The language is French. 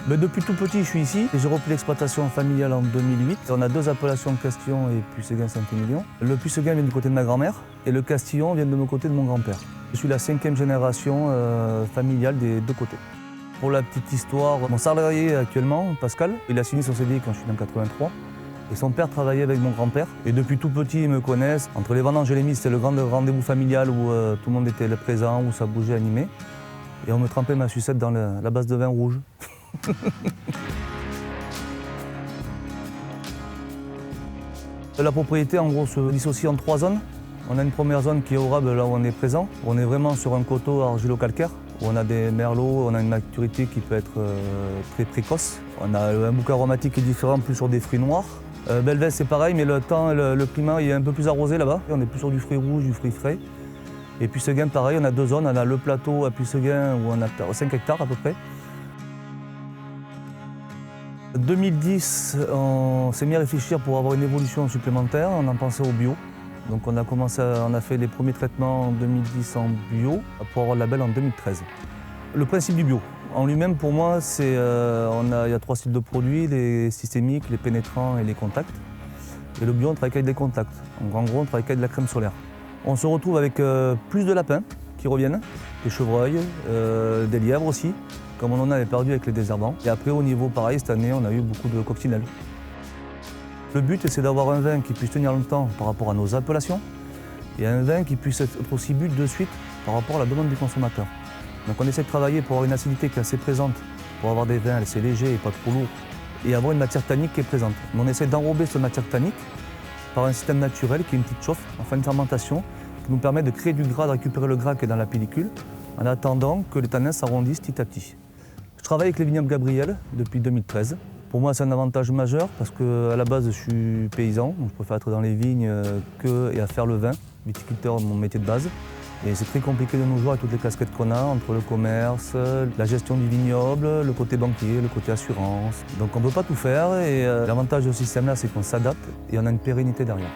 Mais depuis tout petit, je suis ici. J'ai repris l'exploitation familiale en 2008. On a deux appellations, Castillon et Puisseguin-Saint-Émilion. Le Puisseguin vient du côté de ma grand-mère et le Castillon vient de mon côté de mon grand-père. Je suis la 5e génération familiale des deux côtés. Pour la petite histoire, mon salarié actuellement, Pascal, il a signé son CDI quand je suis dans 83. Et son père travaillait avec mon grand-père. Et depuis tout petit, ils me connaissent. Entre les vendanges et les mises, c'était le grand rendez-vous familial où tout le monde était présent, où ça bougeait animé. Et on me trempait ma sucette dans la base de vin rouge. La propriété, en gros, se dissocie en 3 zones. On a une première zone qui est orable, là où on est présent. On est vraiment sur un coteau argilo-calcaire, où on a des merlots, on a une maturité qui peut être très précoce. On a un bouquet aromatique qui est différent, plus sur des fruits noirs. Belvès, c'est pareil, mais le temps, le climat il est un peu plus arrosé là-bas. On est plus sur du fruit rouge, du fruit frais. Et Puisseguin, pareil, on a 2 zones. On a le plateau à Puisseguin, où on a 5 hectares à peu près. En 2010, on s'est mis à réfléchir pour avoir une évolution supplémentaire. On en pensait au bio. Donc on a fait les premiers traitements en 2010 en bio pour avoir le label en 2013. Le principe du bio, en lui-même, pour moi, il y a 3 styles de produits, les systémiques, les pénétrants et les contacts. Et le bio, on travaille avec des contacts. Donc, en gros, on travaille avec de la crème solaire. On se retrouve avec plus de lapins qui reviennent, des chevreuils, des lièvres aussi, comme on en avait perdu avec les désherbants. Et après, au niveau pareil, cette année, on a eu beaucoup de coccinelles. Le but, c'est d'avoir un vin qui puisse tenir longtemps par rapport à nos appellations et un vin qui puisse être aussi bu de suite par rapport à la demande du consommateur. Donc on essaie de travailler pour avoir une acidité qui est assez présente, pour avoir des vins assez légers et pas trop lourds, et avoir une matière tannique qui est présente. Mais on essaie d'enrober cette matière tannique par un système naturel qui est une petite chauffe, enfin une fermentation, qui nous permet de créer du gras, de récupérer le gras qui est dans la pellicule, en attendant que les tanins s'arrondissent petit à petit. Je travaille avec les vignobles Gabriel depuis 2013. Pour moi, c'est un avantage majeur parce qu'à la base, je suis paysan. Je préfère être dans les vignes et à faire le vin. Viticulteur, mon métier de base. Et c'est très compliqué de nos jours avec toutes les casquettes qu'on a entre le commerce, la gestion du vignoble, le côté banquier, le côté assurance. Donc on ne peut pas tout faire et l'avantage de ce système-là, c'est qu'on s'adapte et on a une pérennité derrière.